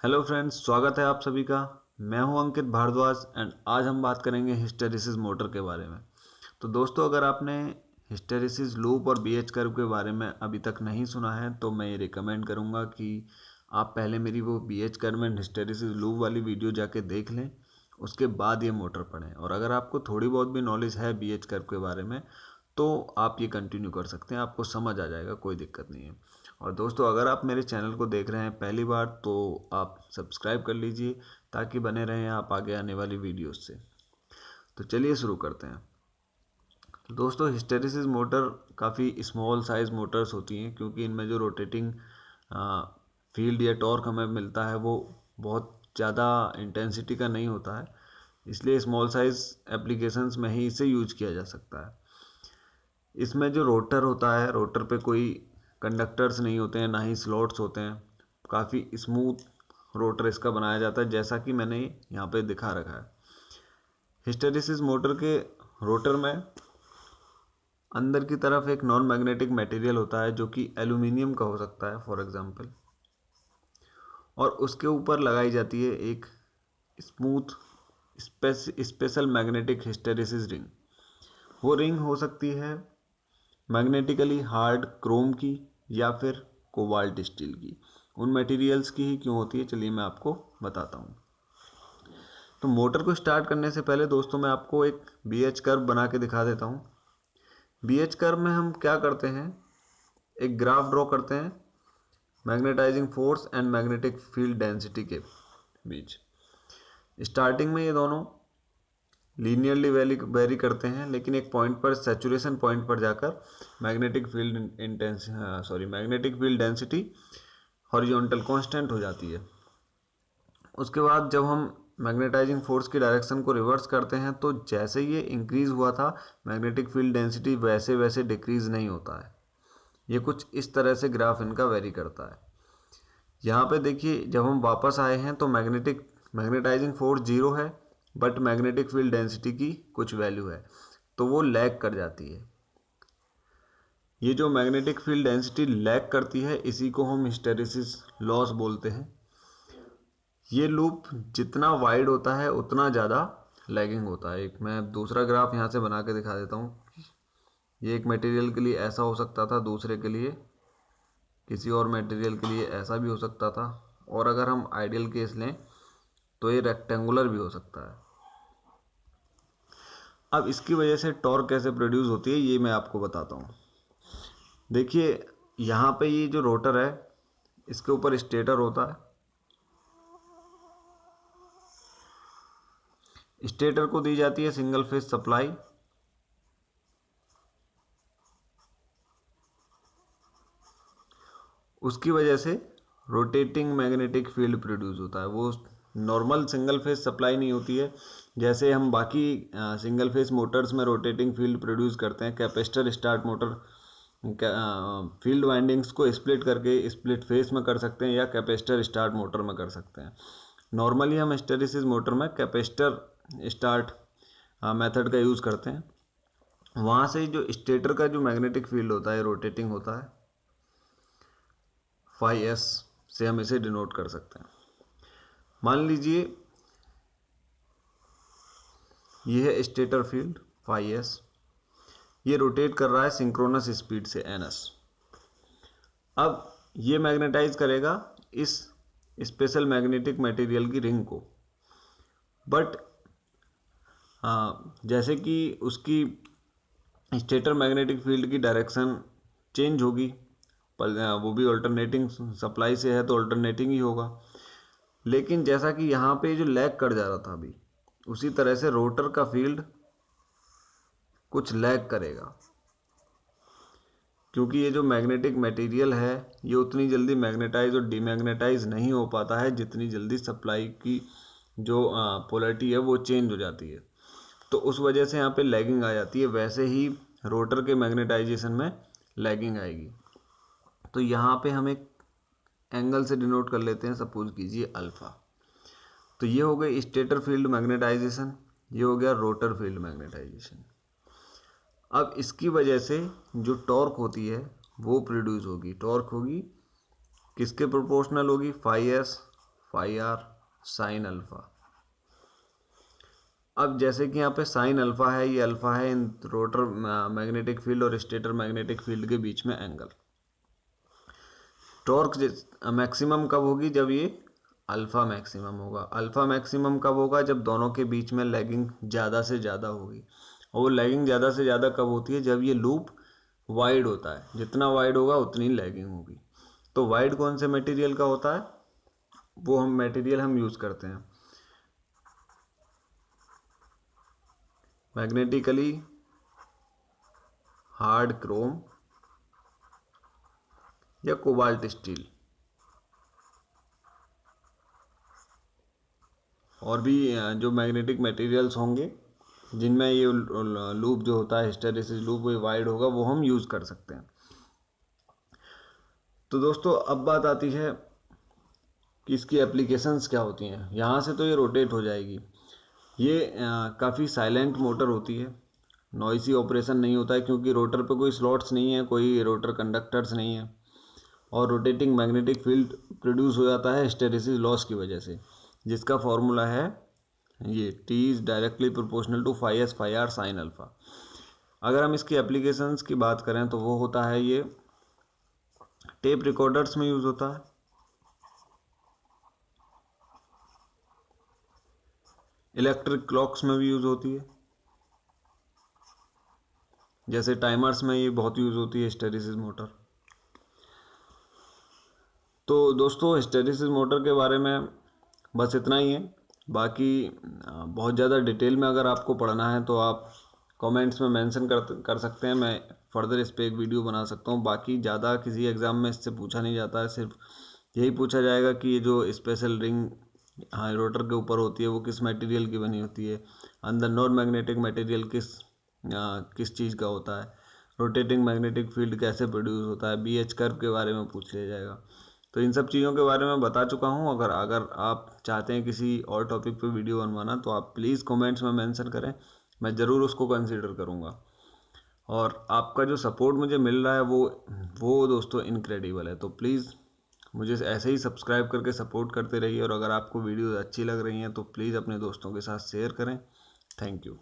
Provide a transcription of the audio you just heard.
Hello friends, स्वागत है आप सभी का। मैं हूं अंकित भारद्वाज एंड आज हम बात करेंगे हिस्टेरिसिस मोटर के बारे में। तो दोस्तों, अगर आपने हिस्टेरिसिस लूप और बीएच कर्व के बारे में अभी तक नहीं सुना है तो मैं ये रिकमेंड करूंगा कि आप पहले मेरी वो BH curve and hysteresis loop वाली वीडियो जाके देख लें, उसके बाद ये मोटर पढ़ें। और अगर आपको थोड़ी बहुत भी नॉलेज है बीएच कर्व के बारे में तो आप ये कंटिन्यू कर सकते हैं, आपको समझ आ जाएगा, कोई दिक्कत नहीं है। और दोस्तों, अगर आप मेरे चैनल को देख रहे हैं पहली बार तो आप सब्सक्राइब कर लीजिए ताकि बने रहें आप आगे आने वाली वीडियोस से। तो चलिए शुरू करते हैं। तो दोस्तों, हिस्टेरिसिस मोटर काफ़ी स्मॉल साइज मोटर्स होती हैं क्योंकि इनमें जो रोटेटिंग फील्ड या टॉर्क हमें मिलता है वो बहुत ज़्यादा इंटेंसिटी का नहीं होता है, इसलिए स्मॉल साइज एप्लीकेशंस में ही इसे यूज किया जा सकता है। इसमें जो रोटर होता है, रोटर पे कोई कंडक्टर्स नहीं होते हैं, ना ही स्लॉट्स होते हैं। काफ़ी स्मूथ रोटर इसका बनाया जाता है, जैसा कि मैंने यहाँ पे दिखा रखा है। हिस्टेरिसिस मोटर के रोटर में अंदर की तरफ एक नॉन मैग्नेटिक मटेरियल होता है जो कि एल्यूमिनियम का हो सकता है फॉर एग्जांपल, और उसके ऊपर लगाई जाती है एक smooth special magnetic hysteresis ring. वो रिंग हो सकती है मैग्नेटिकली हार्ड क्रोम की या फिर कोबाल्ट स्टील की। उन मटेरियल्स की ही क्यों होती है, चलिए मैं आपको बताता हूँ। तो मोटर को स्टार्ट करने से पहले दोस्तों मैं आपको एक बीएच कर्व बना के दिखा देता हूँ। बीएच कर्व में हम क्या करते हैं, एक ग्राफ ड्रॉ करते हैं magnetising force and magnetic field density के बीच। स्टार्टिंग में ये दोनों लीनियरली वेरी करते हैं, लेकिन एक पॉइंट पर, सैचुरेशन पॉइंट पर जाकर magnetic field density horizontal constant हो जाती है। उसके बाद जब हम मैग्नेटाइजिंग फोर्स की डायरेक्शन को रिवर्स करते हैं तो जैसे ये इंक्रीज हुआ था मैग्नेटिक फील्ड डेंसिटी वैसे वैसे डिक्रीज नहीं होता है। ये कुछ इस तरह से ग्राफ इनका वेरी करता है। यहाँ पे देखिए, जब हम वापस आए हैं तो मैग्नेटाइजिंग फोर्स जीरो है, बट मैग्नेटिक फील्ड डेंसिटी की कुछ वैल्यू है, तो वो लैग कर जाती है। ये जो मैग्नेटिक फील्ड डेंसिटी लैग करती है इसी को हम हिस्टेरिसिस लॉस बोलते हैं। ये लूप जितना वाइड होता है उतना ज़्यादा लैगिंग होता है। एक मैं दूसरा ग्राफ यहाँ से बना के दिखा देता हूँ। ये एक मटेरियल के लिए ऐसा हो सकता था, दूसरे के लिए, किसी और मटेरियल के लिए ऐसा भी हो सकता था, और अगर हम आइडियल केस लें तो ये रेक्टेंगुलर भी हो सकता है। अब इसकी वजह से टॉर्क कैसे प्रोड्यूस होती है ये मैं आपको बताता हूँ। देखिए, यहाँ पे ये जो रोटर है इसके ऊपर स्टेटर होता है। स्टेटर को दी जाती है सिंगल फेज सप्लाई, उसकी वजह से रोटेटिंग मैग्नेटिक फील्ड प्रोड्यूस होता है। वो नॉर्मल सिंगल फेज सप्लाई नहीं होती है जैसे हम बाकी सिंगल फेज मोटर्स में रोटेटिंग फील्ड प्रोड्यूस करते हैं। Capacitor start motor field windings को स्प्लिट करके स्प्लिट फेस में कर सकते हैं या कैपेसिटर स्टार्ट मोटर में कर सकते हैं। नॉर्मली हम हिस्टेरिसिस मोटर में कैपेसिटर स्टार्ट मेथड का यूज़ करते हैं। वहाँ से जो स्टेटर का जो मैग्नेटिक फील्ड होता है रोटेटिंग होता है, फाई एस से हम इसे डिनोट कर सकते हैं। मान लीजिए ये है स्टेटर फील्ड फाई एस, ये रोटेट कर रहा है सिंक्रोनस स्पीड से एन एस। अब ये मैग्नेटाइज करेगा इस स्पेशल मैग्नेटिक मटेरियल की रिंग को, बट जैसे कि उसकी स्टेटर मैग्नेटिक फील्ड की डायरेक्शन चेंज होगी, वो भी अल्टरनेटिंग सप्लाई से है तो अल्टरनेटिंग ही होगा। लेकिन जैसा कि यहाँ पे जो लैग कर जा रहा था अभी, उसी तरह से रोटर का फील्ड कुछ लैग करेगा, क्योंकि ये जो मैग्नेटिक मटेरियल है ये उतनी जल्दी मैग्नेटाइज और डीमैग्नेटाइज नहीं हो पाता है जितनी जल्दी सप्लाई की जो पोलैरिटी है वो चेंज हो जाती है। तो उस वजह से यहाँ पे लैगिंग आ जाती है। वैसे ही रोटर के मैग्नेटाइजेशन में लैगिंग आएगी। तो यहाँ पे हम एक एंगल से डिनोट कर लेते हैं, सपोज कीजिए अल्फा। तो ये हो गई स्टेटर फील्ड मैग्नेटाइजेशन, ये हो गया रोटर फील्ड मैग्नेटाइजेशन। अब इसकी वजह से जो टॉर्क होती है वो प्रोड्यूस होगी। टॉर्क होगी किसके प्रोपोर्शनल होगी, phi s phi r sine alpha. अब जैसे कि यहाँ पे साइन अल्फा है, ये अल्फा है इन रोटर मैग्नेटिक फील्ड और स्टेटर मैग्नेटिक फील्ड के बीच में एंगल। टॉर्क मैक्सिमम कब होगी? जब ये अल्फा मैक्सिमम होगा। अल्फा मैक्सिमम कब होगा? जब दोनों के बीच में लैगिंग ज़्यादा से ज़्यादा होगी। और वो लैगिंग ज़्यादा से ज़्यादा कब होती है? जब ये लूप वाइड होता है। जितना वाइड होगा उतनी लैगिंग होगी। तो वाइड कौन से मटेरियल का होता है? वो हम मटेरियल हम यूज़ करते हैं मैग्नेटिकली हार्ड क्रोम या कोबाल्ट स्टील। और भी जो मैग्नेटिक मटेरियल्स होंगे जिनमें ये लूप जो होता है हिस्टैरिसीस लूप वो वाइड होगा, वो हम यूज़ कर सकते हैं। तो दोस्तों अब बात आती है कि इसकी एप्लीकेशंस क्या होती हैं। यहाँ से तो ये रोटेट हो जाएगी। ये काफ़ी साइलेंट मोटर होती है, नॉइसी ऑपरेशन नहीं होता है क्योंकि रोटर पे कोई स्लॉट्स नहीं है, कोई रोटर कंडक्टर्स नहीं है, और रोटेटिंग मैग्नेटिक फील्ड प्रोड्यूस हो जाता है हिस्टैरिसीस लॉस की वजह से, जिसका फॉर्मूला है ये T is directly proportional to phi s phi r sine alpha. अगर हम इसकी एप्लीकेशंस की बात करें तो वो होता है ये टेप रिकॉर्डर्स में यूज़ होता है, इलेक्ट्रिक क्लॉक्स में भी यूज़ होती है, जैसे टाइमर्स में ये बहुत यूज़ होती है हिस्टैरिसीस मोटर। तो दोस्तों हिस्टैरिसीस मोटर के बारे में बस इतना ही है। बाकी बहुत ज़्यादा डिटेल में अगर आपको पढ़ना है तो आप कमेंट्स में मेंशन कर सकते हैं, मैं फर्दर इस पर एक वीडियो बना सकता हूँ। बाकी ज़्यादा किसी एग्ज़ाम में इससे पूछा नहीं जाता है, सिर्फ यही पूछा जाएगा कि ये जो स्पेशल रिंग हाँ रोटर के ऊपर होती है वो किस मटेरियल की बनी होती है, अंदर नॉन मैग्नेटिक मटेरियल किस चीज़ का होता है, रोटेटिंग मैग्नेटिक फील्ड कैसे प्रोड्यूस होता है, BH कर्व के बारे में पूछ लिया जाएगा। तो इन सब चीज़ों के बारे में बता चुका हूँ। अगर अगर आप चाहते हैं किसी और टॉपिक पे वीडियो बनवाना तो आप प्लीज़ कमेंट्स में मेंशन करें, मैं ज़रूर उसको कंसीडर करूँगा। और आपका जो सपोर्ट मुझे मिल रहा है वो दोस्तों इनक्रेडिबल है। तो प्लीज़ मुझे ऐसे ही सब्सक्राइब करके सपोर्ट करते रहिए, और अगर आपको वीडियो अच्छी लग रही हैं तो प्लीज़ अपने दोस्तों के साथ शेयर करें। Thank you.